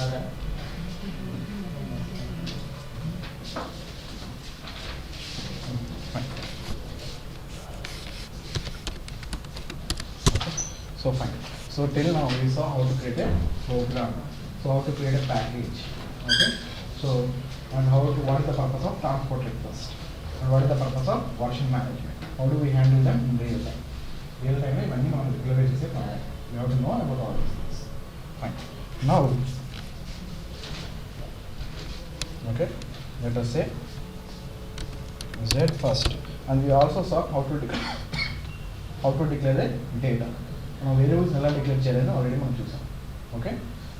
Okay. Fine. So fine. So till now we saw how to create a program. So how to create a package. Okay. So and what is the purpose of transport request and what is the purpose of version management. How do we handle them in real time? Real time ఇవన్నీ మనం regular చేసే పని. We have to know about all these things. Fine. Now, okay, let us say Z first, and we also saw how to declare the data. Now variables ఎలా declare చేయాలని already మనం చూసాం. Okay,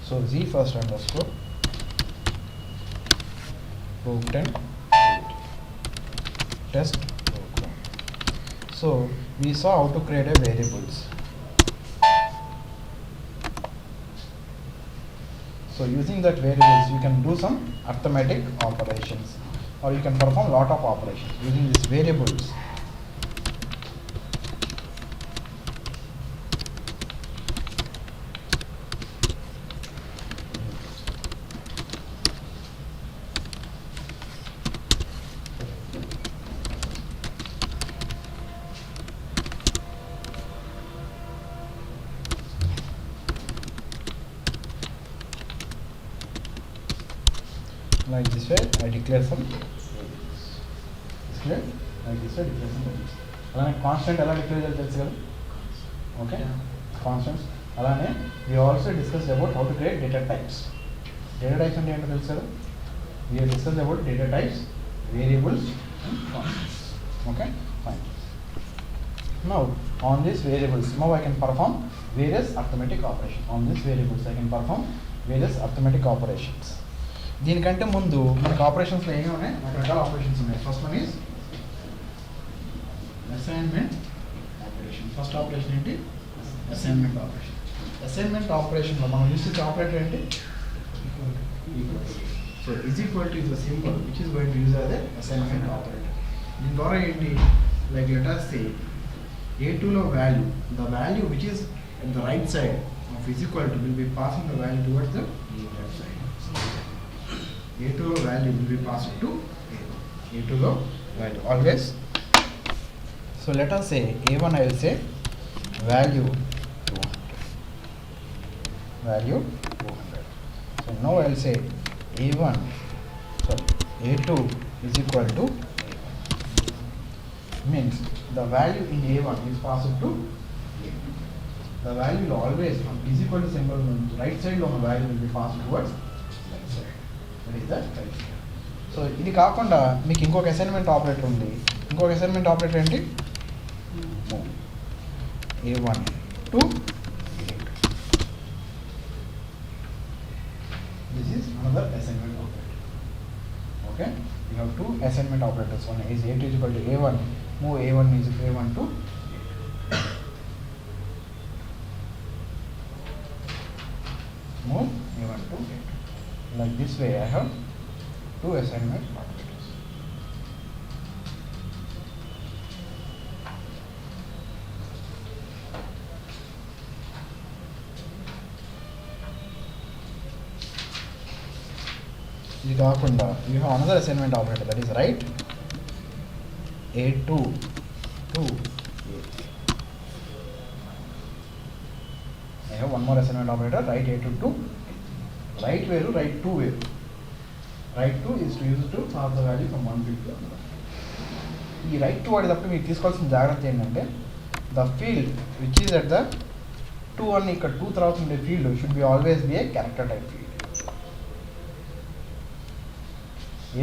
so Z first underscore program test program. So we saw how to create a variables. So using that variables, you can do some arithmetic operations, or you can perform lot of operations using these variables. Like this way, I declare some variables. Is clear? Like this way, declare some variables. అలానే constant ఎలా declare చేయాలి తెలుసు కదా? Okay, constants. అలానే we also discussed about how to create data types. Data types అంటే ఏంటో తెలుసు కదా? We have discussed about data types, variables and constants. Okay, fine. Now on these variables, now I can perform various arithmetic operations. On these variables, I can perform various arithmetic operations. దీనికంటే ముందు మనకు ఆపరేషన్స్లో ఏమి ఉన్నాయి, రకరకాల operations ఉన్నాయి. First one is assignment operation. First operation ఏంటి? Assignment operation. Assignment ఆపరేషన్లో మనం యూస్ చేసే ఆపరేటర్ ఏంటి? So is equal to the symbol which is going to use as a assignment operator. దీని ద్వారా ఏంటి, లైక్ లెట్ us say A2లో value, the value which is at the right side of is equal to will be passing the value towards the left side. A2 value will be passed to A2 value always. So let us say A1, I will say value 200. Value 200. So now I will say A1, sorry, A2 is equal to A1. Means the value in A1 is passed to A2. The value will always from is equal to symbol right side of the value will be passed towards left side. That is the criteria. So ఇది కాకుండా మీకు ఇంకొక assignment operator ఉంది. ఇంకొక assignment operator ఏంటి? A1 to A2. This is another assignment operator. Okay, we have two assignment operators. One is A2 is equal to A1. Move A1 is A1 to A2. Move A1 to A2. Like this way, I have two assignment operators. ఇది కాకుండా you have another assignment operator, that is write A2 to A3. I have one more assignment operator, write A2 to A3. Write వేరు, write 2 వేరు. Write 2 is to use to pass the value from one field to another. ఈ write 2 వాడేటప్పుడు మీరు తీసుకోవాల్సిన జాగ్రత్త ఏంటంటే the field which is at the 2 అని ఇక్కడ 2 తర్వాత ఉండే field should be always be a character type field.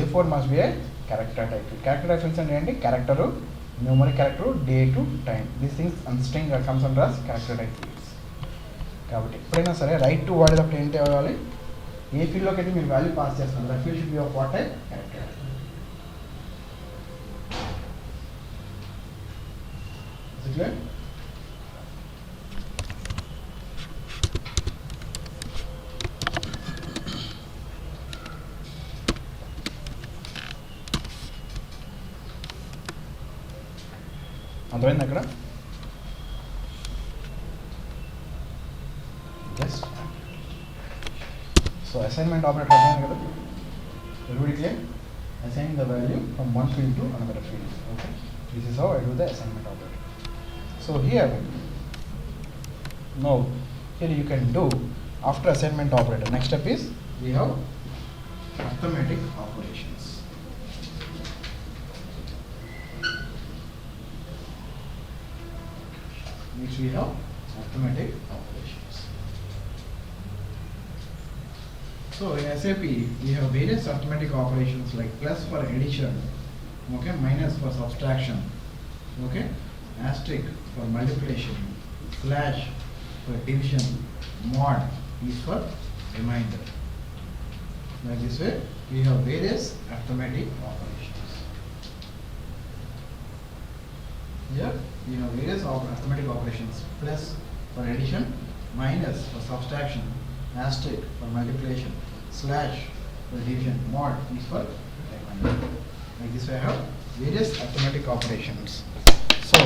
A4 must be a character type field. Character type fields అంటే ఏంటి? Character, numeric character, date, time. These things and string comes under as character type fields. కాబట్టి ఎప్పుడైనా సరే right 2 వాడేటప్పుడు ఏంటి అవ్వాలి? ఏ ఫీల్డ్లోకి అయితే మీరు వాల్యూ పాస్ చేస్తున్నారు that field should be of what type? Character. Is it clear? అర్థమైంది అక్కడ? Just So assignment operator again, everybody clear? Assign the value from one field to another field. Okay, this is how I do the assignment operator. So here, now here you can do after assignment operator. Next step is we have arithmetic operations. Next we have arithmetic operations. So in SAP we have various arithmetic operations like plus for addition, okay, minus for subtraction, okay, asterisk for multiplication, slash for division, mod is for remainder. Like this way we have various arithmetic operations. Here we have various arithmetic operations, plus for addition, minus for subtraction, asterisk for multiplication, slash for division, mod is for remainder. Like this way I have various arithmetic operations. So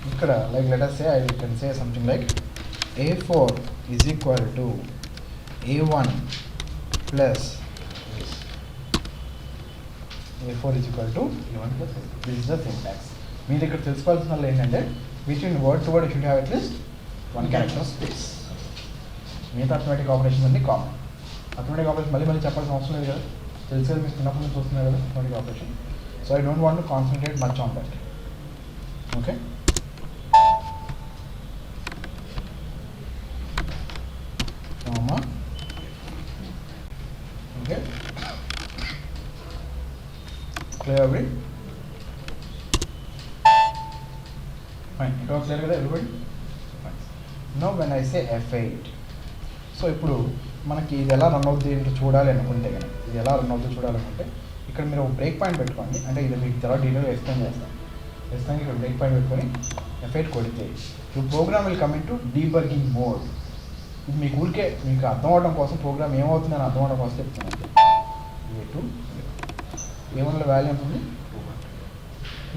ikkada, like let us say I can say something like A4 is equal to A1 plus this. A4 is equal to A1 plus A2. This is the syntax. మీ దగ్గర తెలుసుకోవాల్సిన ఏంటంటే between word to word should have at least one character space. మిగతా arithmetic operation అన్ని common. Arithmetic operation మళ్ళీ మళ్ళీ చెప్పాల్సిన అవసరం లేదు కదా, తెలుసు కదా, మీకు చిన్నప్పటి నుంచి చూస్తున్నారు కదా arithmetic operation. So I don't want to concentrate much on that. Okay, okay, clear everybody? Fine, it was clear కదా everybody? Fine. Now when I say F8, so ఇప్పుడు మనకి ఇది ఎలా రన్ అవుతుంది ఏంటో చూడాలి అనుకుంటే కనుక, ఇది ఎలా రన్ అవుతుందో చూడాలనుకుంటే ఇక్కడ మీరు ఒక బ్రేక్ పాయింట్ పెట్టుకోండి. అంటే ఇది మీకు చాలా డీటెయిల్గా ఎక్స్ప్లెయిన్ చేస్తాను. ఇక్కడ బ్రేక్ పాయింట్ పెట్టుకొని F8 కొడితే ఈ program will come into debugging mode. ఇది మీకు ఊరికే మీకు అర్థం అవడం కోసం, ప్రోగ్రామ్ ఏమవుతుంది అని అర్థం అవడం కోసం చెప్తున్నాను. A2 A1 వాల్యూ ఎంత ఉంది? 200.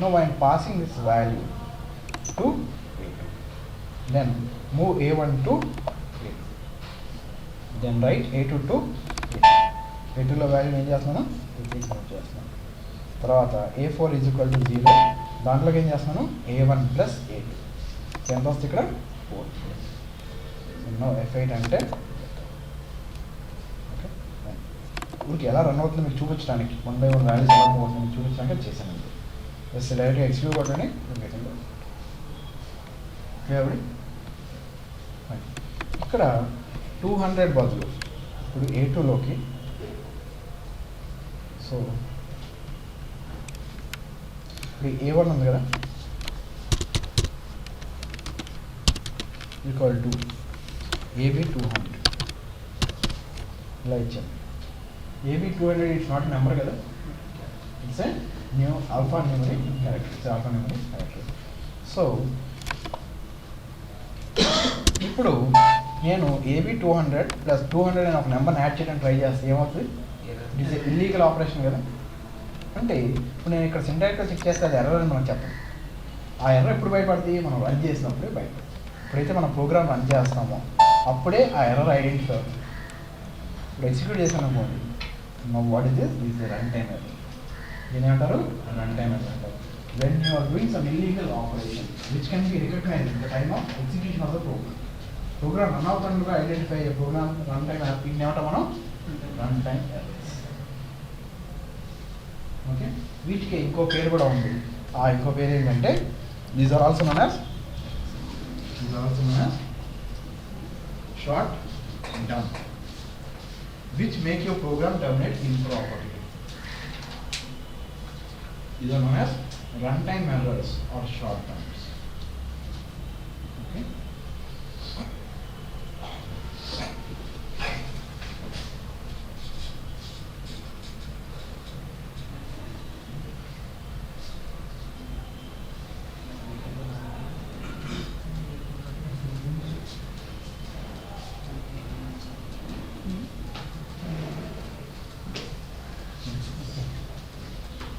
No I am passing this value to A2. Then move A1 to A2. Then write A2 to A2. A2 లో వాల్యూ ఏం చేస్తున్నాను? A3 మూవ్ చేస్తున్నాను. తర్వాత A4 ఈజ్ ఈక్వల్ టు 0. దాంట్లోకి ఏం చేస్తున్నాను? A1 plus A2. ఎంత వస్తుంది ఇక్కడ? 4. నో F8 అంటే ఓకే, ఊరికి ఎలా రన్ అవుతుందో మీకు చూపించడానికి, 1 by 1 వాల్యూస్ ఎలా మూవ్ అవుతుంది మీకు చూపించడానికి చేశాను. జస్ట్ డైరెక్ట్గా ఎక్స్క్యూట్ కొట్టండి. ఇక్కడ 200 బదులు ఇప్పుడు A2లోకి, సో ఇప్పుడు A1 ఉంది కదా, ఈక్వల్ టు AB 200 ఇలా ఇచ్చాను. AB 200 ఇట్స్ నాట్ నెంబర్ కదా, it's a new alpha న్యూమరీ character. It's alpha న్యూమరీ character. So ఇప్పుడు నేను AB 200 ప్లస్ 200 అని ఒక నెంబర్ని యాడ్ చేయడానికి ట్రై చేస్తే ఏమవుతుంది? ఇట్ ఈస్ ఇల్లీగల్ ఆపరేషన్ కదా. అంటే ఇప్పుడు నేను ఇక్కడ సింటాక్స్లో చెక్ చేస్తే అది ఎర్రర్ అని మనం చెప్పండి. ఆ ఎర్రర్ ఎప్పుడు బయటపడుతుంది? మనం రన్ చేసినప్పుడే బయటపడుతుంది. ఎప్పుడైతే మనం ప్రోగ్రామ్ రన్ చేస్తామో అప్పుడే ఆ ఎర్రర్ ఐడెంటిఫై అవుతుంది. ఇప్పుడు ఎగ్జిక్యూట్ చేసాను అనుకోండి, what is this? This run time error. దీని ఏమంటారు? రన్ టైమ్ ఎర్రర్ అంటారు. When you are doing some illegal operation which can be recognized at the time of execution of the program. Program run అవుతుండగా identify అయ్యే program run time error ఏమంటాం మనం? Run time errors. Okay, వీటికి ఇంకో పేరు కూడా ఉంది. ఆ ఇంకో పేరు ఏంటంటే these are also known as short dump, which make your program terminate improperly. These are known as runtime errors or short dumps. Okay.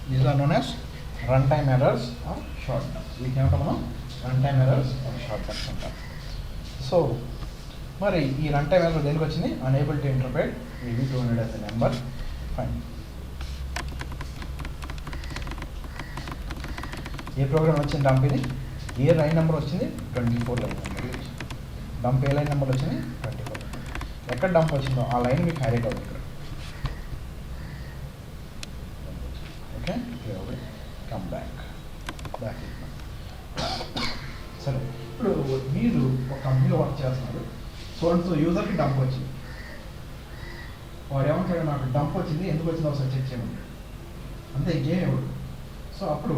These are known as runtime errors or short dumps. We can talk about runtime errors or short dumps. So మరి ఈ run time error దేనికి వచ్చింది? Unable to interpret VB200 as a number. Fine. ఏ program వచ్చింది dump ఇది? ఏ line number వచ్చింది? 24 line number. Dump ఏ లైన్ నెంబర్ వచ్చింది? 24. ఎక్కడ డంప్ వచ్చిందో ఆ లైన్ మీకు హైలైట్ అవుతుంది ఇక్కడ. Okay, come back. సరే, ఇప్పుడు మీరు ఒక కంపెనీలో వర్క్ చేస్తున్నారు. సో యూజర్కి డంప్ వచ్చింది. వాడు ఏమంటాడు, నాకు డంప్ వచ్చింది, ఎందుకు వచ్చిందో ఒకసారి చెక్ చేయమంటాడు. అంతే, ఇంకేం ఇవ్వడు. సో అప్పుడు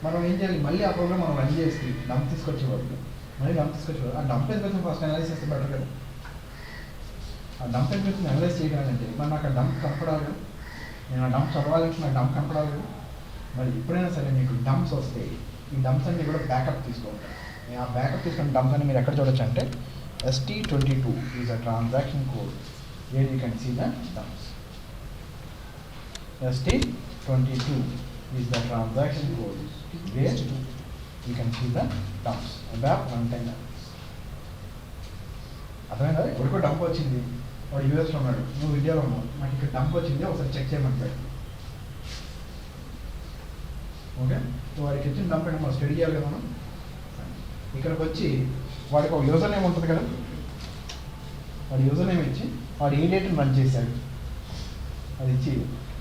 మనం ఏం చేయాలి? మళ్ళీ ఆ ప్రోగ్రామ్ మనం రన్ చేసి డంప్ తీసుకొచ్చేవాళ్ళు, మళ్ళీ డంప్ తీసుకొచ్చేవాళ్ళు. ఆ డంప్ ఎందుకు వచ్చింది ఫస్ట్ అనలైజ్ చేస్తే బెటర్ కదా. ఆ డంప్ ఎందుకు వచ్చింది అనలైజ్ చేయగలంటే మరి నాకు ఆ డంప్ కనపడాలి కదా. నేను ఆ డంప్ చదవాలంటే నాకు డంప్ కనపడాలి కదా. మరి ఎప్పుడైనా సరే మీకు డంప్స్ వస్తే ఈ డంప్స్ అన్ని కూడా బ్యాకప్ తీసుకుంటారు. ఆ బ్యాకప్ తీసుకున్న డంప్స్ అన్ని మీరు ఎక్కడ చూడొచ్చు అంటే ST22 is a transaction code where you can see the dumps. ST22 is the transaction code where you can see the dumps about run time dumps. అర్థమైందా? ఎవరికో డంప్ వచ్చింది, వాడు యూఎస్లో ఉన్నాడు, నువ్వు ఇండియాలో ఉన్నావు, నాకు ఇక్కడ డంప్ వచ్చింది ఒకసారి చెక్ చేయమంటాడు. ఓకే, సో వాడికి ఇచ్చిన డంప్ అంటే మనం స్టడీ చేయాలి కదా. మనం ఇక్కడికి వచ్చి వాడికి ఒక యూజర్ నేమ్ ఉంటుంది కదా, వాడి యూజర్ నేమ్ ఇచ్చి వాడు ఏ డేట్ని రన్ చేశాడు అది ఇచ్చి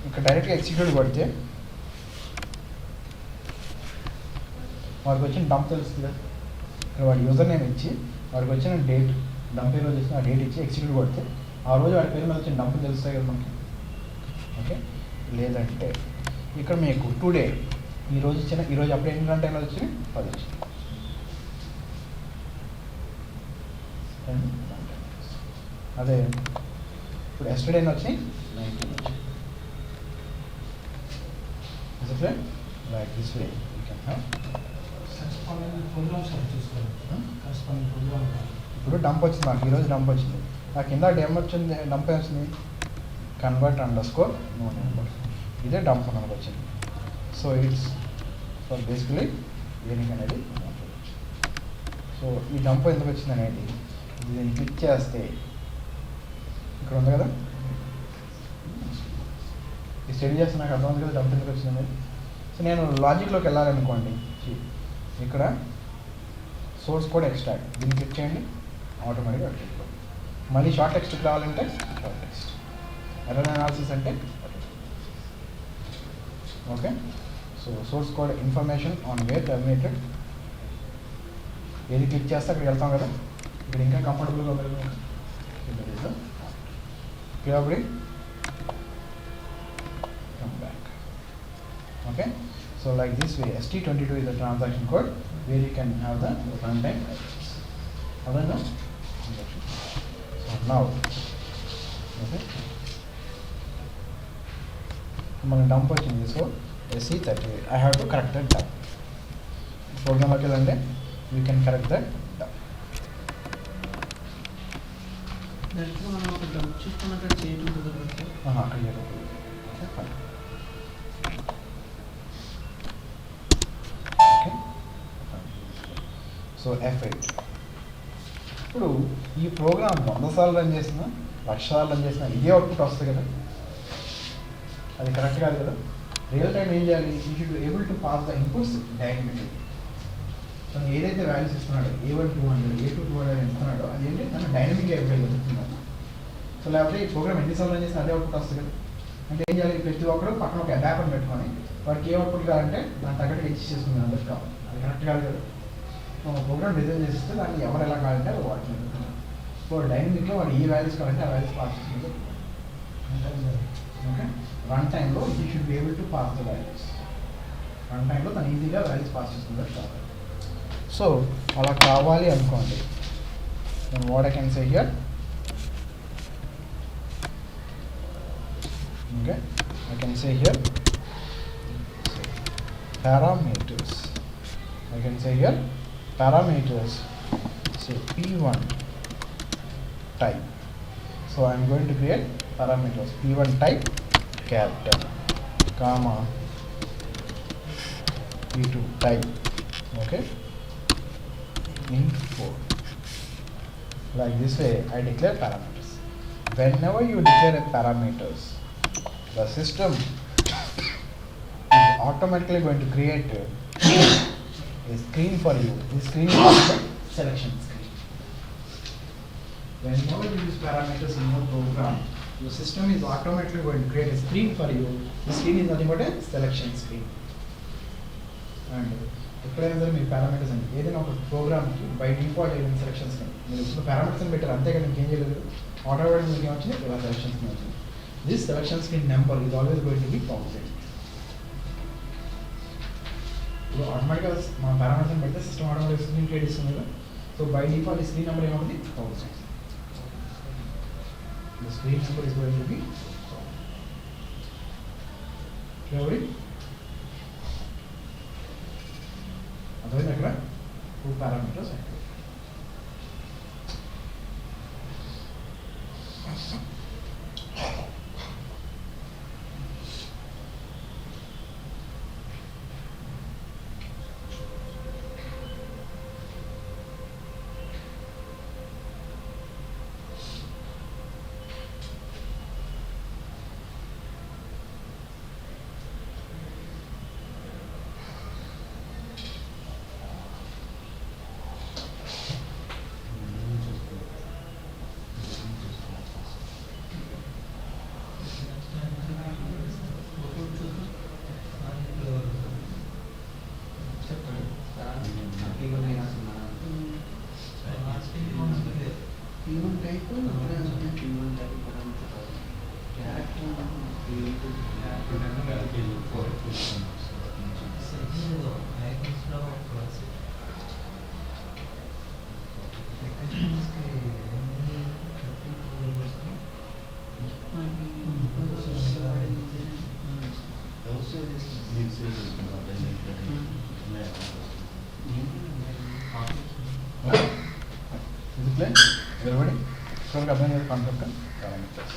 ఇక్కడ డైరెక్ట్గా ఎగ్జిక్యూట్ కొడితే వాడికి వచ్చిన డంప్ తెలుస్తుంది కదా. ఇక్కడ వాడి యూజర్ నేమ్ ఇచ్చి వాడికి వచ్చిన డేట్, డంప్ ఏ రోజు వచ్చిన ఆ డేట్ ఇచ్చి ఎగ్జిక్యూట్ కొడితే ఆ రోజు వాడి పేరు మీద వచ్చిన డంప్ తెలుస్తాయి కదా మనకి. ఓకే, లేదంటే ఇక్కడ మీకు టుడే ఈరోజు అప్పుడు ఎన్ని రన్ టైంలో వచ్చినాయి? 10 వచ్చింది. అదే ఇప్పుడు ఎస్టర్డే వచ్చి 19 వచ్చాయి. Like this way you can have. ఇప్పుడు డంప్ వచ్చింది నాకు, ఈరోజు డంప్ వచ్చింది నాకు. కింద డంప్ వచ్చింది, డంప్ వచ్చింది కన్వర్ట్ _ నో నెంబర్. ఇదే డంప్ మనకు వచ్చింది. సో ఇట్స్ ఫర్ బేసికలీ దేనికి అనేది. సో ఈ డంప్ ఎందుకు వచ్చింది అనేది దీన్ని క్లిక్ చేస్తే ఇక్కడ ఉంది కదా, ఈ స్టడీ చేస్తే నాకు అర్థం ఉంది కదా డంప్ ఎందుకు వచ్చింది అనేది. సో నేను లాజిక్లోకి వెళ్ళాలనుకోండి, ఇక్కడ సోర్స్ కోడ్ ఎక్స్ట్రాక్ట్ దీన్ని క్లిక్ చేయండి, ఆటోమేటిక్గా క్లిక్. మళ్ళీ షార్ట్ టెక్స్ట్కి రావాలంటే షార్ట్ టెక్స్ట్, ఎర్రర్ అనాలిసిస్ అంటే okay. So source code information on wear terminated, ఏది క్లిక్ చేస్తే అక్కడికి వెళ్తాం కదా. ఇక్కడ ఇంకా కంఫర్టబుల్గా ఉంది కాబట్టి come back. Okay, so like this way ST22 is a transaction code where you can have the runtime address. Other so now okay, మనం డంప్ వచ్చింది. So SE38 I have to correct that dump. Program లోకి వెళ్ళండి, you can correct that dump. అక్కడ చేయడం కుదరదు. అక్కడ చేయడం. So F8. ఇప్పుడు ఈ ప్రోగ్రామ్ 100 సార్లు రన్ చేసినా 1,00,000 సార్లు రన్ చేసినా ఇదే అవుట్పుట్ వస్తుంది కదా, అది కరెక్ట్ కాదు కదా. రియల్ టైం ఏం చేయాలి? You should be able to pass the inputs dynamically. తను ఏదైతే వాల్యూస్ ఇస్తున్నాడో A1 200 A2 200 ఇస్తున్నాడో అదేంటి తను డైనమిక్గా ఇవ్వగలుగుతున్నాడు. సో లేకపోతే ఈ ప్రోగ్రామ్ ఎన్నిసార్లు రన్ చేస్తే అదే అవుట్పుట్ వస్తుంది కదా. అంటే ఏం చేయాలి? ప్రతి ఒక్కరు పక్కన ఒక అడాప్టర్ పెట్టుకొని వాడికి ఏ అవుట్పుట్ కావాలంటే దాని తగ్గట్టుగా ఇచ్చి చేసుకుని అందరికి కావాలి, అది కరెక్ట్ కాదు కదా. ప్రోగ్రామ్ డిజైన్ చేస్తే దాన్ని ఎవరు ఎలా కావాలంటే అది వాడుతుంది. సో డైనమిక్లో వాడు ఏ వాల్యూస్ కావాలంటే ఆ వాల్యూస్ పాస్ చేస్తుంది. ఓకే, రన్ టైంలో you should be able to pass the values. Run టైంలో తను ఈజీగా వాల్యూస్ పాస్ చేస్తుంది కావాలి. సో అలా కావాలి అనుకోండి, then what I can say here, okay, I can say here parameters. I can say here parameters, say P1 type. So I am going to create parameters P1 type capital, comma P2 type, okay, info like this way I declare parameters. Whenever you declare a parameters, the system is automatically going to create a screen for you. This screen is called selection screen. Whenever you use parameters in your program, your system is automatically going to create a screen for you. The screen is nothing but a selection screen. And ఎక్కడైనా సరే మీ parameters అండి ఏదైనా ఒక ప్రోగ్రామ్కి by default ఏదైనా selections మీరు ఇప్పుడు parameters అని పెట్టారు అంతే కదా ఇంకేం చేయలేదు ఆటోమేటిక్ మీకు ఏమొచ్చింది ఇలా సెలక్షన్స్ వచ్చింది this selections screen number is always going to be 1000 ఇప్పుడు ఆటోమేటిక్గా మన పారామీటర్స్ అని పెడితే సిస్టమ్ ఆటోమేటిక్ స్క్రీన్ క్రియేట్ ఇస్తుంది కదా సో బై డిఫాల్ట్ ఈ స్క్రీన్ నెంబర్ ఏమవుతుంది 1000 the screen number is going to be clear. అర్థమైంది అక్కడ 2 parameters everybody so we have the concept of parameters.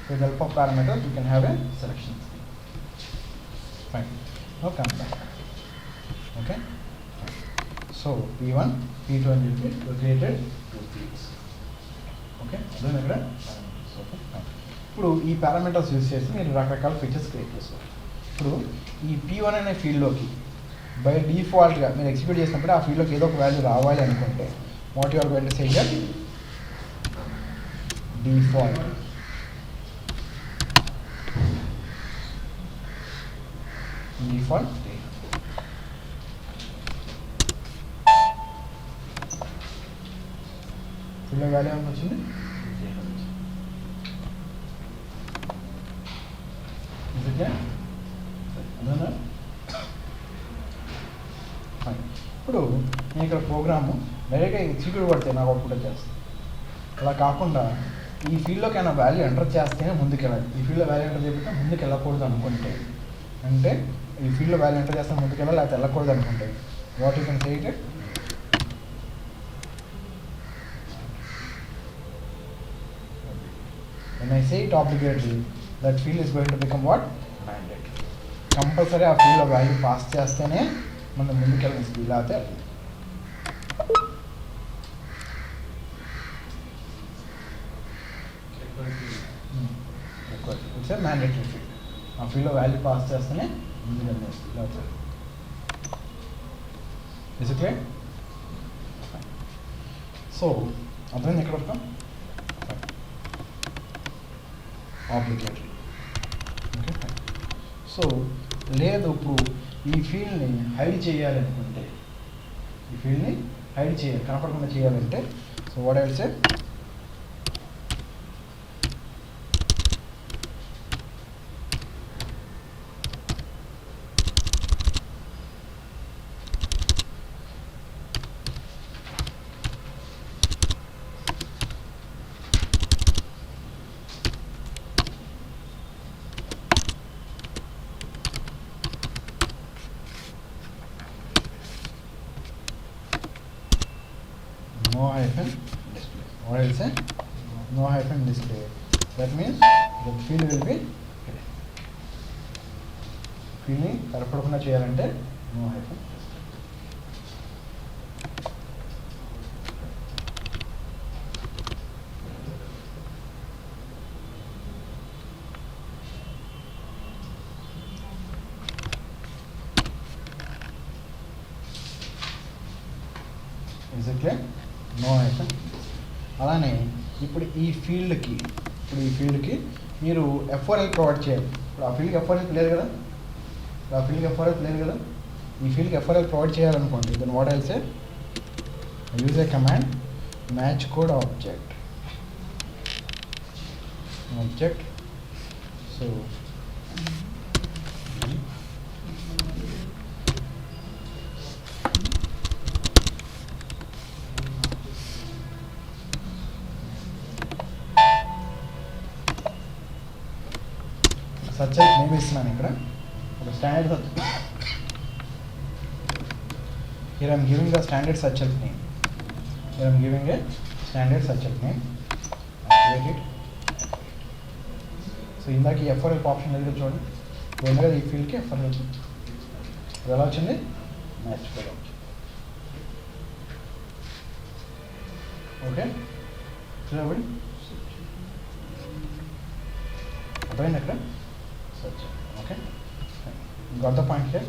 With the help of parameters we can have a selection screen. Fine. Now come back. Okay. So P1, P2 and P3 were created 2 fields. Okay. Then again parameters. Okay. Fine. ఇప్పుడు ఈ parameters use చేసి మీరు రకరకాల features create చేస్తారు. ఇప్పుడు ఈ P1 అనే ఫీల్డ్లోకి బై డిఫాల్ట్గా మీరు ఎగ్జిక్యూట్ చేసినప్పుడు ఆ ఫీల్డ్లోకి ఏదో ఒక వాల్యూ రావాలి అనుకుంటే what you are going to say here default full value ఎంత వచ్చింది ఇప్పుడు నేను ఇక్కడ ప్రోగ్రాము డైరెక్ట్గా ఎగ్జిక్యూట్ పడితే నాకు అవుట్పుట్ వచ్చేస్తుంది అలా కాకుండా ఈ ఫీల్డ్లోకి అయినా వాల్యూ ఎంటర్ చేస్తేనే ముందుకు వెళ్ళాలి ఈ ఫీల్డ్లో వాల్యూ ఎంటర్ చేయకపోతే ముందుకు వెళ్ళకూడదు అనుకుంటే అంటే ఈ ఫీల్డ్లో వాల్యూ ఎంటర్ చేస్తే ముందుకు వెళ్ళాలి లేకపోతే వెళ్ళకూడదు అనుకుంటే what you can say it when I say it obligatory that field is going to become what mandatory compulsory ఆ ఫీల్డ్లో వాల్యూ పాస్ చేస్తేనే మనం ముందుకు వెళ్ళాలి స్పీడ్ అయితే ఇట్స్ ఏ మ్యాండేటరీ ఫీల్డ్ ఆ ఫీల్డ్లో వాల్యూ పాస్ చేస్తేనే ముందుకు వెళ్ళాలి స్పీడ్ అవుతుంది ఇస్ ఇట్ క్లియర్ సో అర్థమైంది ఎక్కడ వస్తాం obligatory ఓకే సో లేదు ఇప్పుడు ఈ ఫీల్డ్ని హైడ్ చేయాలనుకుంటే ఈ ఫీల్డ్ని హైడ్ చేయాలి కనపడకుండా చేయాలంటే so what I will say no hyphen display. What I will say? No hyphen display. That means the field will be hidden. Field ni కనపడకుండా చేయాలంటే no hyphen display. Clear? No action. అలానే ఇప్పుడు ఈ ఫీల్డ్కి మీరు ఎఫ్ఆర్ఎల్ ప్రొవైడ్ చేయాలి. ఇప్పుడు ఆ ఫీల్డ్కి ఎఫ్ఆర్ఎల్ లేదు కదా, ఈ ఫీల్డ్కి ఎఫ్ఆర్ఎల్ ప్రొవైడ్ చేయాలనుకోండి. Then what I'll say, use a command match code object. So such name ఇస్తున్నాను ఇక్కడ ఒక standard. Here I am giving the standard search help name. Activate it. So ఇందాక ఈ ఎఫ్ఆర్ఎల్ ఆప్షన్ లేదు చూడండి, పోయింది కదా ఈ ఫీల్డ్కి ఎఫ్ఆర్ఎల్. అది ఎలా వచ్చింది? Match code option. ఓకే, చూడండి అర్థమైంది అక్కడ search. Okay, got the point here?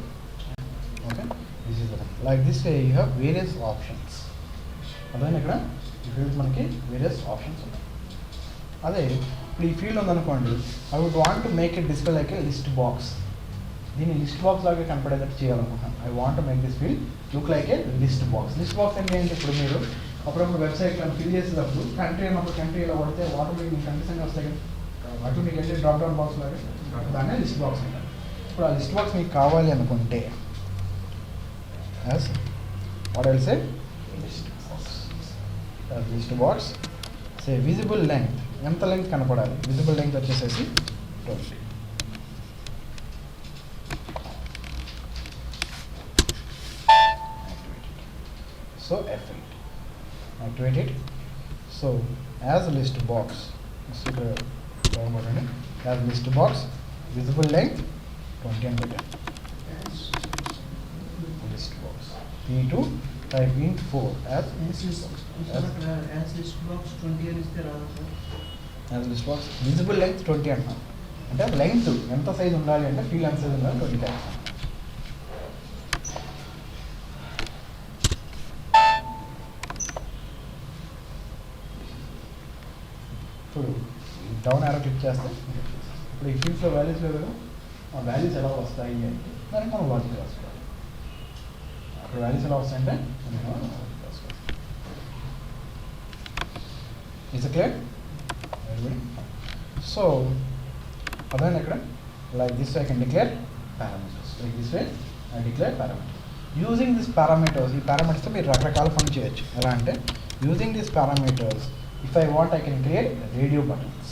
Okay, this is the thing. Like this way you have various options. అర్థమైంది ఇక్కడ ఈ ఫీల్డ్ మనకి వేరియస్ ఆప్షన్స్ ఉన్నాయి. అదే ఇప్పుడు ఈ ఫీల్డ్ ఉందనుకోండి, I would want to make it display like a list box. దీన్ని లిస్ట్ బాక్స్ లాగా కనపడేటట్టు చేయాలనుకుంటున్నాను. I want to make this field look like a list box. అంటే ఏంటి, ఇప్పుడు మీరు అప్పుడప్పుడు వెబ్సైట్లో ఫిల్ చేసేటప్పుడు కంట్రీ అన్నప్పుడు కంట్రీ ఇలా పడితే ఆటోమేటిక్ మీకు కంట్రీస్ అన్నీ వస్తాయి కదా, అటు మీకు వెళ్ళి డ్రాప్ డౌన్ బాక్స్ లాగా, దాన్నే లిస్ట్ బాక్స్ అంటారు. ఇప్పుడు ఆ లిస్ట్ బాక్స్ మీకు కావాలి అనుకుంటే what I'll say, list box say visible length, ఎంత లెంగ్త్ కనపడాలి, విజిబుల్ లెంగ్త్ వచ్చేసేసి 20. So F8 activate it. So as a list box, as list box, visible length 20 and better. List box P2 type int 4 as list box 20 అని ఇస్తే రాదు sir. as list box visible length 20 అంటున్నాం అంటే length ఎంత size ఉండాలి అంటే feel ఎంత size ఉండాలి 20 అంటున్నాం. ఇప్పుడు డౌన్ యారో క్లిక్ చేస్తే ఇప్పుడు ఈ ఫీల్డ్స్లో వాల్యూస్ లేవు కదా, ఆ వాల్యూస్ ఎలా వస్తాయి అంటే దానికి మనం లాజిక్ రాసుకోవాలి. అక్కడ వాల్యూస్ ఎలా వస్తాయంటే ఇట్స్ క్లియర్. సో అదే ఇక్కడ like this I can declare parameters. Like this way I declare parameters. Using this parameters, ఈ పారామీటర్స్తో మీరు రకరకాల పనులు చేయొచ్చు. ఎలా అంటే using this parameters if I want I can create radio buttons.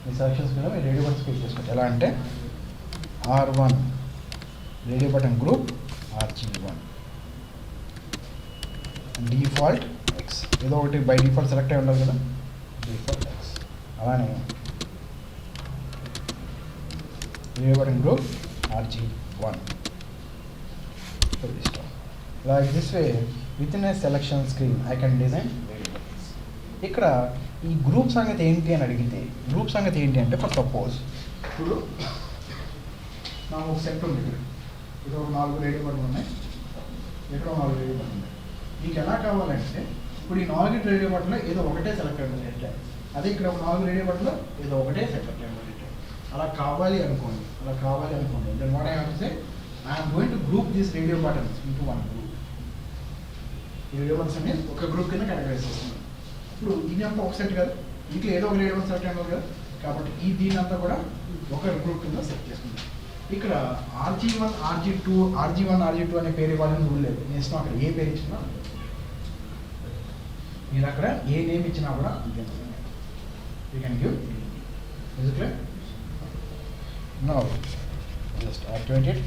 ఈ సెలక్షన్స్ మీద మీరు రేడియో బటన్స్ క్రియేట్ చేసుకోవచ్చు. ఎలా అంటే R1 radio button group RG1 default X, ఏదో ఒకటి బై డిఫాల్ట్ సెలెక్ట్ అయి ఉండాలి కదా, డిఫాల్ట్ X. అలానే radio button group RG1. Like this way within a selection screen I can design radio buttons. ఇక్కడ ఈ గ్రూప్ సంగతి ఏంటి అని అడిగితే, గ్రూప్ సంగతి ఏంటి అంటే ఫర్ సపోజ్ ఇప్పుడు నాకు ఒక సెట్ ఉంది, ఇక్కడ ఒక 4 రేడియో బటన్లు ఉన్నాయి, ఇక్కడ 4 రేడియో బటన్లు ఉన్నాయి. మీకు ఎలా కావాలంటే ఇప్పుడు ఈ 4 రేడియో బటన్లో ఏదో ఒకటే సెలెక్ట్ అయ్యింది, అదే ఇక్కడ ఒక 4 రేడియో బటన్లో ఏదో ఒకటే సెలెక్ట్ అయ్యింది. అలా కావాలి అనుకోండి, then what I have to say, I am going to group these radio buttons into one group. ఈ రేడియో బటన్స్ అనేది ఒక గ్రూప్ కింద కేటగరైజ్ చేస్తున్నాను. ఇప్పుడు ఇది అంతా ఒక సెట్ కదా, ఇంట్లో ఏదో ఒక రేడియో బటన్ సెలెక్ట్ అయినారు కదా, కాబట్టి ఈ దీని అంతా కూడా ఒక గ్రూప్ కింద సెలెక్ట్ చేసుకుంటాం. ఇక్కడ RG1 RG2 అనే పేరు ఇవ్వాలని రూల్ లేదు. నేను ఇష్టం అక్కడ ఏ పేరు ఇచ్చినా, మీరు అక్కడ ఏ నేమ్ ఇచ్చినా కూడా అంతే. You can give. Is it clear? Now just activate it.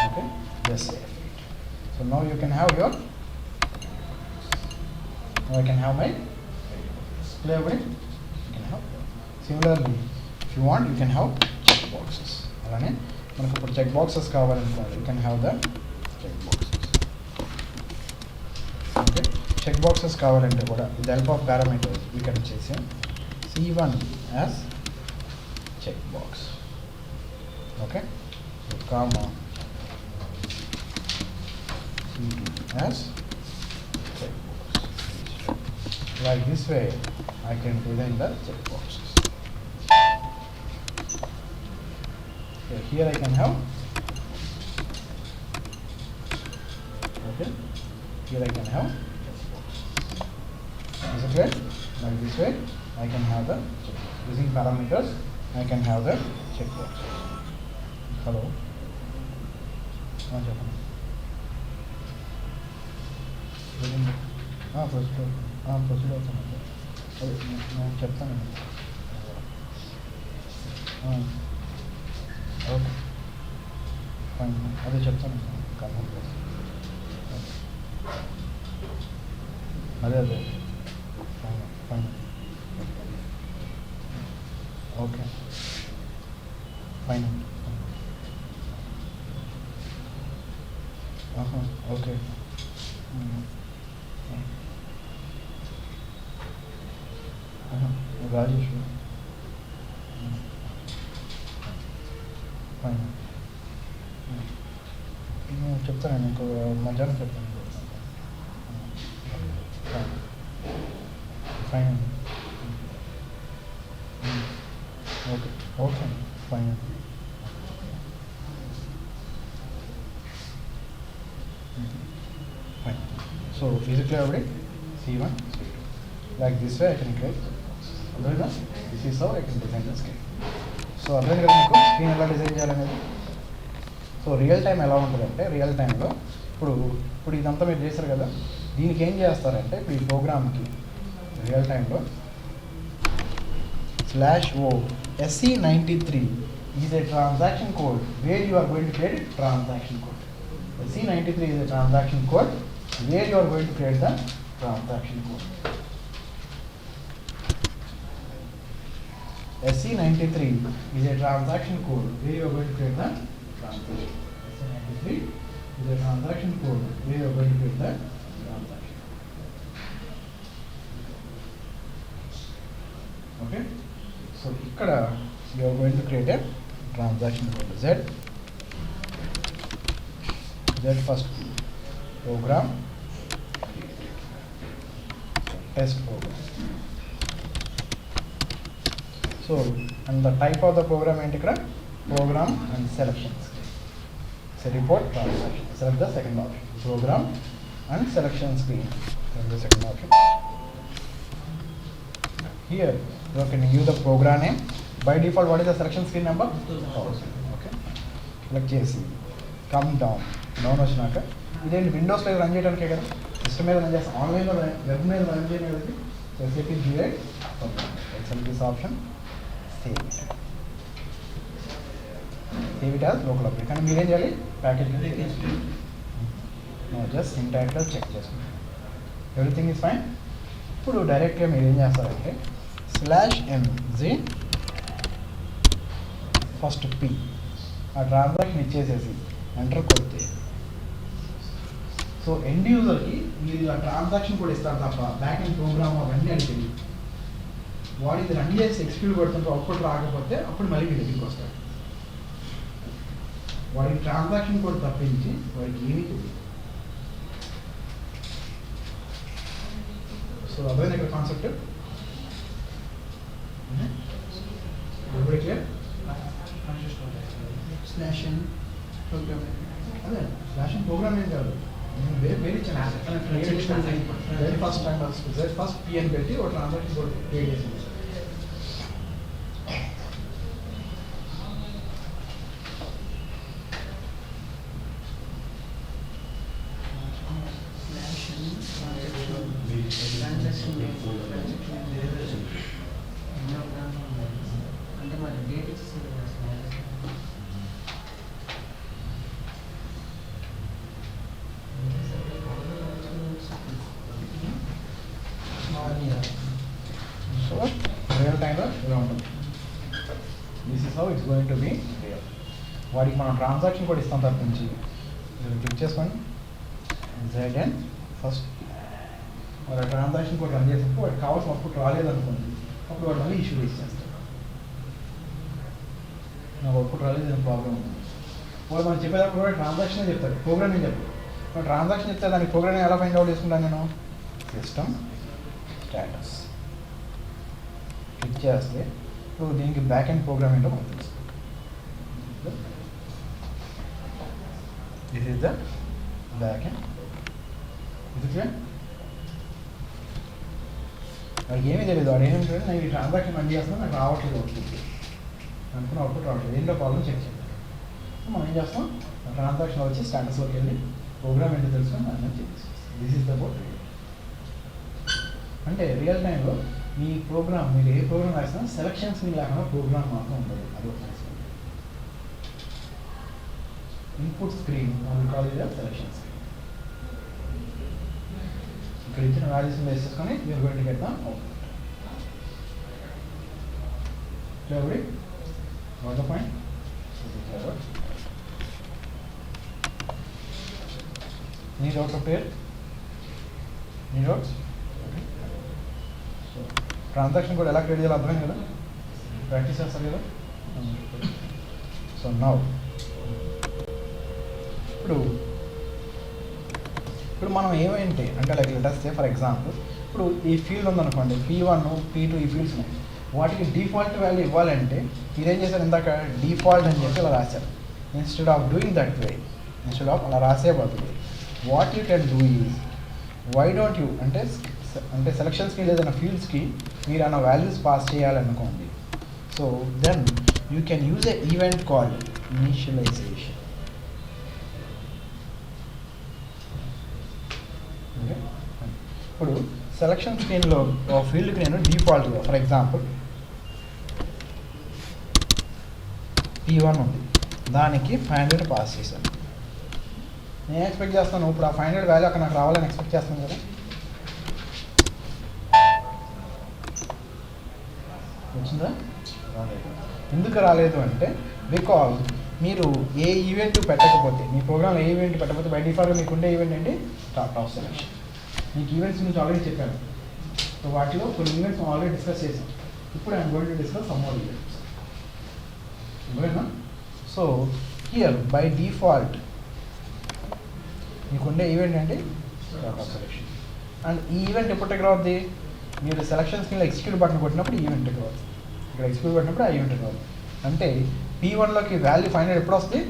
Okay, just save it. So now you can have your, I can have my clear everybody. You can have similarly if you want you can have check boxes. అలానే మనకు ఇప్పుడు check boxes కావాలనుకోండి, you can have the check boxes. Okay, check boxes కావాలంటే కూడా with help of parameters we can చేసి C1 as check box. Okay, so comma as checkbox. Like this way, I can design the checkboxes. Okay, here I can have. Okay, here I can have. Is it clear? Like this way, I can have the checkbox. Using parameters, I can have the checkbox. Hello. చెప్పండి proceed అవుతానండి అదే నేను చెప్తానండి okay fine అదే చెప్తానండి confirm చేస్తాను అదే అదే fine fine okay fine okay Rajesh fine చెప్తానండి ఇంకో మధ్యాహ్నం చెప్తాను ఫైన్ అండి ఓకే ఓకే అండి ఫైన్ అండి fine. So is it clear already? C1, C2. Like this way I can create. This is how I can design the screen. So అర్థం కదా మీకు స్క్రీన్ ఎలా డిజైన్ చేయాలనేది. సో రియల్ టైం ఎలా ఉంటుందంటే real టైంలో ఇప్పుడు ఇదంతా మీరు చేశారు కదా దీనికి ఏం చేస్తారంటే ఇప్పుడు ఈ ప్రోగ్రామ్కి రియల్ టైంలో /o SE93 is a transaction code where you are going to create transaction code. SE93 is a transaction code where you are going to create the transaction code. SE93 is a transaction code where you are going to create the transaction. SE93 is a transaction code where you are going to create the transaction. Okay? So here you are going to create a transaction code Z first program test program. So and the type of the program ఏంటి ఇక్కడ program and selections. So report transaction. Select the second option. Program and selection screen. Select the second option. Here you can use the program name. By default, what is the selection screen number? 1000. Okay. Select చేసి come down. Down వచ్చినాక ఇదేంటి విండోస్లో run చేయడానికే కదా system మీద run చేస్తాం ఆన్లైన్లో web మీద run చేయడానికి SAP GUI select this option save it as local update కానీ మీరేం చేయాలి ప్యాకేజ్ జస్ట్ సింటాక్లో చెక్ చేసుకుంటాం ఎవ్రీథింగ్ ఈజ్ ఫైన్. ఇప్పుడు డైరెక్ట్గా మీరు ఏం చేస్తారంటే /mz ఫస్ట్ P ఆ ట్రాన్సాక్షన్ ఇచ్చేసేసి ఎంటర్ కొడితే సో ఎండ్ యూజర్కి మీరు ఇలా ట్రాన్సాక్షన్ కూడా ఇస్తారు తప్ప బ్యాక్ అండ్ ప్రోగ్రామ్ అవన్నీ అని తెలియదు. వాడు ఇది రన్ చేసి ఎక్స్క్యూట్ కొడుతుంటే అవుట్పుట్ రాకపోతే అప్పుడు మళ్ళీ మీ దగ్గరికి వస్తాడు. వాడికి ట్రాన్సాక్షన్ కూడా తప్పించి వాడికి ఏమీ తెలియదు. సో అదే ఇక్కడ కాన్సెప్ట్ ఎప్పుడు క్లియర్ /n program. అదే /n ప్రోగ్రామ్ ఏం కాదు వేరే ఇచ్చాను ఫస్ట్ టైం ఫస్ట్ P అని పెట్టి ఒక ట్రాన్సాక్షన్ కూడా క్రియేట్ చేసింది. అంటే మరి డేట్ ఇచ్చేసి సో రియల్ టైంలో ఇలా ఉంటుంది. This is how it's going to be real. వాడికి మనం ట్రాన్సాక్షన్ కూడా ఇస్తాం తప్పించి క్లిక్ చేసుకోండి ZN ఫస్ట్ వాడు ట్రాన్సాక్షన్ కూడా రన్ చేసినప్పుడు వాడికి కావాల్సిన అవుట్పుట్ రాలేదనుకోండి అప్పుడు వాడు మళ్ళీ ఇష్యూ ఇచ్చేస్తాడు. నాకు అవుట్పుట్ రాలేదు ప్రాబ్లం ఉంది. వాడు మనం చెప్పేటప్పుడు కూడా ట్రాన్సాక్షనే చెప్తాడు ప్రోగ్రామ్ ఏం చెప్తాడు. ట్రాన్సాక్షన్ ఇస్తే దానికి ప్రోగ్రామ్ ఎలా ఫైండ్ అవుట్ చేసుకుంటాను నేను? సిస్టమ్ స్టేటస్ క్లిక్ చేస్తే ఇప్పుడు దీనికి బ్యాక్ ఎండ్ ప్రోగ్రామ్ ఏంటో మనకు తెలుస్తుంది. This is the back end. ఇది నాకు ఏమీ తెలియదు, వాడు ఏమంటే నేను ఈ ట్రాన్సాక్షన్ రన్ చేస్తాను, నాకు రావట్లేదు అవుట్పుట్ అనుకున్న అవుట్పుట్ రావట్లేదు, ఏంటో ప్రాబ్లం చెక్ చేయాలి. మనం ఏం చేస్తాం, ట్రాన్సాక్షన్ వచ్చి స్టేటస్లోకి వెళ్ళి ప్రోగ్రామ్ ఏంటో తెలుసుకొని దాన్ని చెక్ చేస్తాం. This is the boat. అంటే రియల్ టైంలో మీ ప్రోగ్రామ్, మీరు ఏ ప్రోగ్రామ్ రాసినా సెలక్షన్స్ మీ లేకుండా ప్రోగ్రామ్ మాత్రం ఉండదు. అది ఒక ఇన్పుట్ స్క్రీన్ మనం కాల్ ఇది సెలక్షన్ స్క్రీన్. ఇక్కడ ఇచ్చిన వాల్యూస్ బేస్ చేసుకొని మీరు going to get the output. Clear? What the point? Any doubts up here? Any doubts? Okay. So transaction కూడా ఎలా క్రియేట్ చేయాలో అర్థమైంది కదా, ప్రాక్టీస్ చేస్తారు కదా. సో నౌ ఇప్పుడు మనం ఏమైంటే అంటే like letters say for example ఇప్పుడు ఈ ఫీల్డ్ ఉందనుకోండి, P1 P2 ఈ ఫీల్డ్స్ ఉన్నాయి, వాటికి డిఫాల్ట్ వాల్యూ ఇవ్వాలంటే మీరేం చేశారు, ఇందాక డిఫాల్ట్ అని చెప్పి ఇలా రాశారు. Instead of doing that way, instead of అలా రాసే బదులు what you can do is why don't you అంటే సెలక్షన్స్కి ఏదైనా ఫీల్డ్స్కి మీరు అన్న వాల్యూస్ పాస్ చేయాలనుకోండి. So then you can use a event called initialization. Okay, ఇప్పుడు సెలక్షన్ స్క్రీన్లో ఒక ఫీల్డ్కి నేను డిఫాల్ట్గా ఫర్ ఎగ్జాంపుల్ P1 ఉంది, దానికి 500 పాస్ చేశాను. నేను ఎక్స్పెక్ట్ చేస్తాను ఇప్పుడు ఆ 500 వాల్యూ అక్కడ నాకు రావాలని ఎక్స్పెక్ట్ చేస్తాను కదా. వచ్చిందా? రాలేదు. ఎందుకు రాలేదు అంటే బికాజ్ మీరు ఏ ఈవెంట్ పెట్టకపోతే, మీ ప్రోగ్రామ్ ఏ ఈవెంట్ పెట్టకపోతే బై డిఫాల్ట్గా మీకు ఉండే ఈవెంట్ ఏంటి, స్టార్ట్ ఆఫ్ సెలక్షన్. మీకు ఈవెంట్స్ గురించి ఆల్రెడీ చెప్పాను. సో వాటిలో కొన్ని ఈవెంట్స్ ఆల్రెడీ డిస్కస్ చేసాం. ఇప్పుడు I'm going to discuss some more events. ఓకేనా? సో హియర్ బై డిఫాల్ట్ మీకుండే ఈవెంట్ ఏంటి, స్టార్ట్ ఆఫ్ సెలక్షన్. అండ్ ఈ ఈవెంట్ ఎప్పుడు ట్రిగ్గర్ అవుద్ది, మీరు సెలక్షన్ స్క్రీన్లో ఎగ్జిక్యూట్ బటన్ కొట్టినప్పుడు ఈవెంట్ ట్రిగ్గర్ అవుతుంది. ఇక్కడ ఎగ్జిక్యూట్ కొట్టినప్పుడు ఆ ఈవెంట్ ట్రిగ్గర్ అవుతుంది. అంటే P1లోకి వాల్యూ 500 ఎప్పుడు వస్తుంది,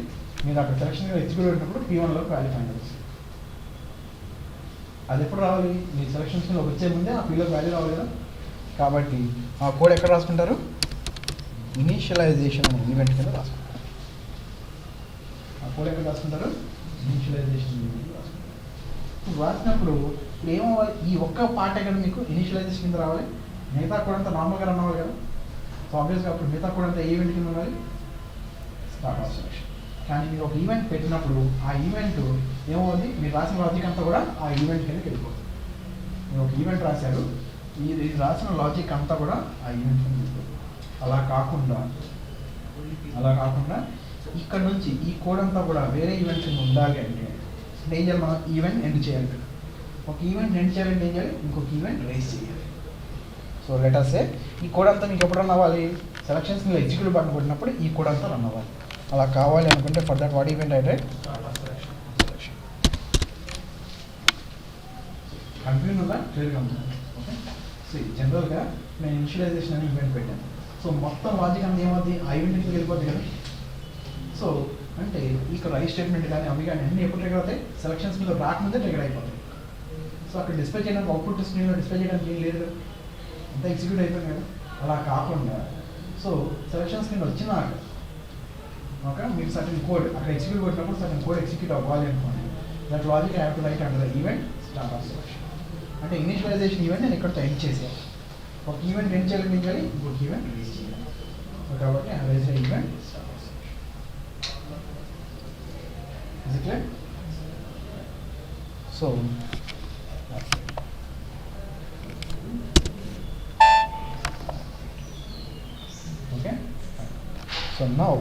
మీరు అక్కడ సెలక్షన్ ఎగ్జిక్యూట్ కొట్టినప్పుడు P1లోకి వాల్యూ 500 వస్తుంది. అది ఎప్పుడు రావాలి, మీ సెలక్షన్ స్క్రీన్లో వచ్చే ముందే ఆ Pలోకి వాల్యూ రావాలి కదా. కాబట్టి ఆ కోడ్ ఎక్కడ రాసుకుంటారు, ఇనిషియలైజేషన్ అనే ఈవెంట్ కింద రాసుకుంటారు. ఆ కోడ్ ఎక్కడ రాసుకుంటారు, ఇనిషియలైజేషన్ ఈవెంట్ రాసుకుంటారు. రాసినప్పుడు ఏమవ్వాలి, ఈ ఒక్క పార్ట్ కదా మీకు ఇనిషియలైజేషన్ కింద రావాలి, మిగతా కూడా అంతా నార్మల్గా రన్ అవ్వాలి కదా. సో ఆబ్వియస్గా అప్పుడు మిగతా కూడా అంతా ఈవెంట్ కింద ఉండాలి, స్టార్ట్ ఆఫ్ సెలక్షన్. కానీ మీరు ఒక ఈవెంట్ పెట్టినప్పుడు ఆ ఈవెంట్ ఏమవుతుంది, మీరు రాసిన లాజిక్ అంతా కూడా ఆ ఈవెంట్ కిందకి వెళ్ళిపోతుంది. మీరు ఒక ఈవెంట్ రాశారు, మీరు రాసిన లాజిక్ అంతా కూడా ఆ ఈవెంట్ కింద వెళ్ళిపోతుంది. అలా కాకుండా ఇక్కడ నుంచి ఈ కోడ్ అంతా కూడా వేరే ఈవెంట్ కింద ఉండాలి అంటే ఏం చేయాలి, మనం ఈవెంట్ ఎండ్ చేయాలి. ఒక ఈవెంట్ ఎండ్ చేయాలంటే ఏం చేయాలి, ఇంకొక ఈవెంట్ రేస్ చేయాలి. సో లెట్ అస్ సే ఈ కోడ్ అంతా మీకు ఎప్పుడు రన్ అవ్వాలి, సెలక్షన్స్ మీరు ఎగ్జిక్యూట్ బటన్ కొట్టినప్పుడు ఈ కోడ్ అంతా రన్ అవ్వాలి. అలా కావాలి అనుకుంటే ఫర్ దట్ వాట్ ఈవెంట్ అయితే సెలక్షన్. కన్ఫ్యూజన్ ఉందా, క్లియర్గా ఉంది? ఓకే, సో జనరల్గా నేను ఇనిషియలైజేషన్ అని ఈవెంట్ పెట్టాను. సో మొత్తం లాజిక్ అనేది ఏమవుతుంది, ఆ ఈవెంట్కి వెళ్ళిపోతుంది కదా. సో అంటే ఇక్కడ రైట్ స్టేట్మెంట్ కానీ అవి కానీ అన్నీ ఎప్పుడు ట్రిగర్ అవుతాయి, సెలక్షన్స్ మీద రాకముందే ట్రిగర్ అయిపోతాయి. సో అక్కడ డిస్ప్లే చేయడానికి అవుట్పుట్ స్క్రీన్లో డిస్ప్లే చేయడానికి ఏం లేదు, అంతా ఎగ్జిక్యూట్ అయిపోయింది కదా. అలా కాకుండా సో సెలక్షన్ స్క్రీన్ వచ్చినాక ఓకే మీకు సర్టన్ కోడ్ అక్కడ ఎగ్జిక్యూట్ కొట్టినప్పుడు సర్టన్ కోడ్ ఎగ్జిక్యూట్ అవ్వాలి అనుకోండి, that logic have to right under the event start of selection. అంటే ఇనిషియలైజేషన్ ఈవెంట్ నేను ఇక్కడతో ఎండ్ చేసాను. ఒక ఈవెంట్ ఎండ్ చేయాలి, ఏం చేయాలి, ఇంకొక ఈవెంట్ రేస్ చేయాలి. కాబట్టి I raise the event start of selection. Is it clear? So okay, so now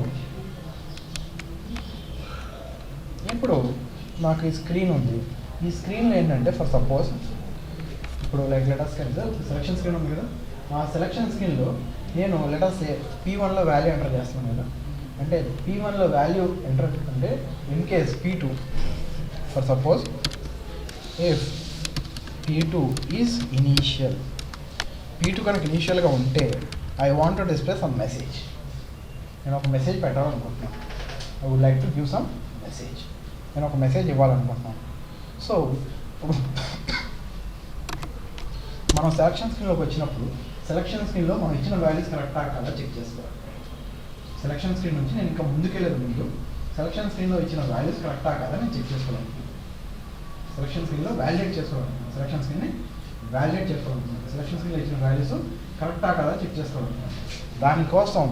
ఇప్పుడు నాకు ఈ స్క్రీన్ ఉంది. ఈ స్క్రీన్లో ఏంటంటే ఫర్ సపోజ్ ఇప్పుడు లైక్ లెటర్స్ సెలక్షన్ స్క్రీన్ ఉంది కదా, ఆ సెలక్షన్ స్క్రీన్లో నేను లెటర్స్ P1లో వాల్యూ ఎంటర్ చేస్తున్నాను కదా. అంటే P1లో వాల్యూ ఎంటర్ అంటే in case P2 For suppose if P2 is initial, P2 కనుక ఇనీషియల్గా ఉంటే I want to display some message. నేను ఒక మెసేజ్ పెట్టాలనుకుంటున్నాను. I would like to give some message. నేను ఒక మెసేజ్ ఇవ్వాలనుకుంటున్నాను. సో మనం సెలక్షన్ స్క్రీన్లోకి వచ్చినప్పుడు సెలక్షన్ స్క్రీన్లో మనం ఇచ్చిన వాల్యూస్ కరెక్టా కాదా చెక్ చేసుకోవాలి. సెలక్షన్ స్క్రీన్ నుంచి నేను ఇంకా ముందుకెళ్ళేది ముందు సెలక్షన్ స్క్రీన్లో ఇచ్చిన వాల్యూస్ కరెక్టా కాదా నేను చెక్ చేసుకోవాలనుకుంటున్నాను. సెలక్షన్ స్క్రీన్లో వ్యాలిడేట్ చేసుకోవాలనుకుంటున్నాను. సెలక్షన్ స్క్రీన్ని వ్యాలిడేట్ చేసుకోవాలనుకుంటున్నాను. సెలక్షన్ స్క్రీన్లో ఇచ్చిన వాల్యూస్ కరెక్టా కాదా చెక్ చేసుకోవాలనుకుంటున్నాను. దానికోసం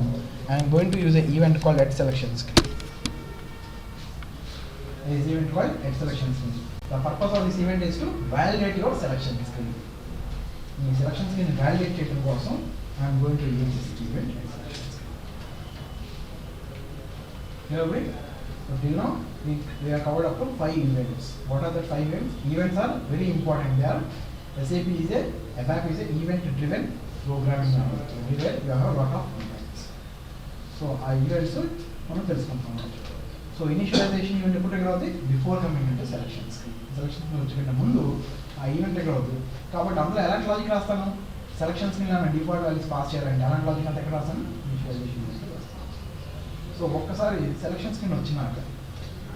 I'm going to use a event called at selection screen. This event called at selection screen. The purpose of this event is to validate your selection screen. ఈ selection screen validate చేయడం కోసం I'm going to use this event at selection screen. Here we till now we are covered up to 5 events. What are the 5 events? Events are very important. They are SAP is a ABAP is a event driven programming language. Everywhere you have a lot of events. So ఆ events మనం తెలుసుకుంటాం. So initialisation event ఎప్పుడు ఎక్కడ అవుతుంది? Before coming అంటే selection screen. Selection screen వచ్చే ముందు ఆ ఈవెంట్ ఎక్కడ అవుతుంది. కాబట్టి అందులో ఎలాంటి లాజిక్ రాస్తాను? సెలక్షన్ స్క్రీన్లో నేను డిఫాల్ట్ వాల్యూస్ పాస్ చేయాలంటే ఎలాంటి లాజిక్ అంతా ఎక్కడ రాస్తాను? ఇనిషియలైజేషన్ ఈవెంట్ రాస్తాను. సో ఒక్కసారి సెలక్షన్ స్క్రీన్ వచ్చినాక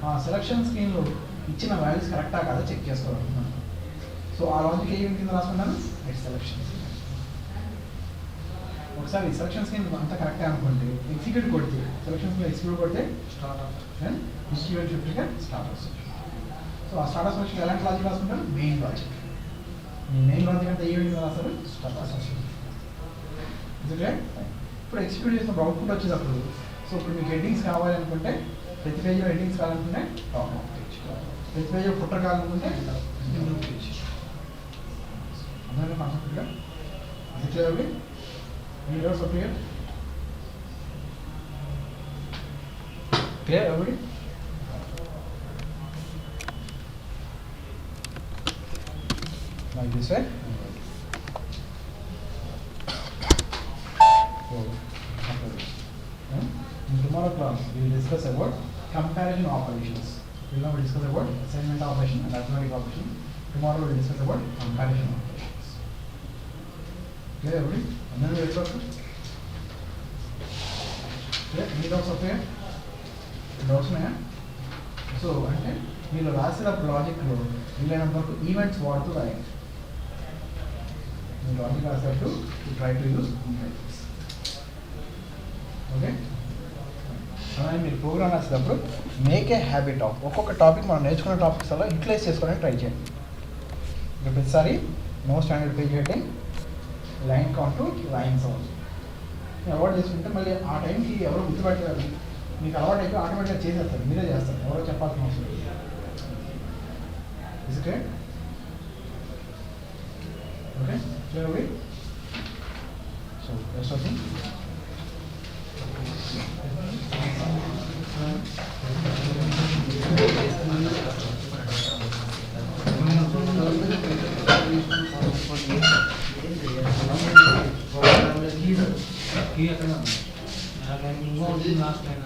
ఆ సెలక్షన్ స్క్రీన్లో ఇచ్చిన వాల్యూస్ కరెక్టా కాదా చెక్ చేసుకోవాలనుకున్నాను. సో ఆ లాజిక్ ఏ ఈవెంట్ కింద రాసుకున్నాను? At selection screen. ఒకసారి సెలక్షన్ స్క్రీన్ అంతా కరెక్టే అనుకుంటే ఎగ్జిక్యూట్ కొడితే సెలక్షన్ స్క్రీన్ ఎగ్జిక్యూట్ కొడితే start then this event should get start. So ఆ స్టార్ట్ సెలక్షన్ ఎలాంటి లాజిక్ రాసుకుంటారు? Main logic. మీ మెయిన్ లాజిక్ అంతా ఏ ఈవెంట్ రాస్తారు? Start selection. ఇప్పుడు ఎగ్జిక్యూట్ చేసినప్పుడు అవుట్పుట్ వచ్చేటప్పుడు సో ఇప్పుడు మీకు హెడ్డింగ్స్ కావాలి అనుకుంటే ప్రతి పేజ్లో హెడ్డింగ్స్ కావాలనుకుంటే టాప్ ఆఫ్ పేజ్, ప్రతి పేజ్లో ఫుటర్ కావాలనుకుంటే న్యూ పేజ్. అందరికీ కాన్సెప్ట్గా ఇది clear. Any doubts up here? Clear everybody? Like this way. So, after this. In tomorrow class, we will discuss about comparison operations. We will now discuss about assignment operation and arithmetic operation. Tomorrow we will discuss about comparison operations. Clear everybody? అందరూ వెళ్ళిపోతారు. ఎన్ని doubts వస్తాయా? Doubts ఉన్నాయా? So అంటే మీరు రాసిన ప్రాజెక్ట్లో వీలైనంత వరకు ఈవెంట్స్ వాడుతూ రాయండి. మీరు లాజిక్ రాసేటప్పుడు try to use events. Okay, అలానే మీరు ప్రోగ్రామ్ రాసేటప్పుడు మేక్ ఏ హ్యాబిట్ ఆఫ్ ఒక్కొక్క టాపిక్ మనం నేర్చుకున్న టాపిక్స్ అలా యూటిలైజ్ చేసుకోవడానికి ట్రై చేయండి. ఇంకా ప్రతిసారి no standard page heading, line count, lines అవుతుంది. అలవాటు చేసుకుంటే మళ్ళీ ఆ టైంకి ఎవరో గుర్తుపట్టారు, మీకు అలవాటు అయితే ఆటోమేటిక్గా చేసేస్తారు, మీరే చేస్తారు, ఎవరో చెప్పాల్సిన అవసరం లేదు. Is it right? Okay, clear we? So rest of thing. Key akan, laast line.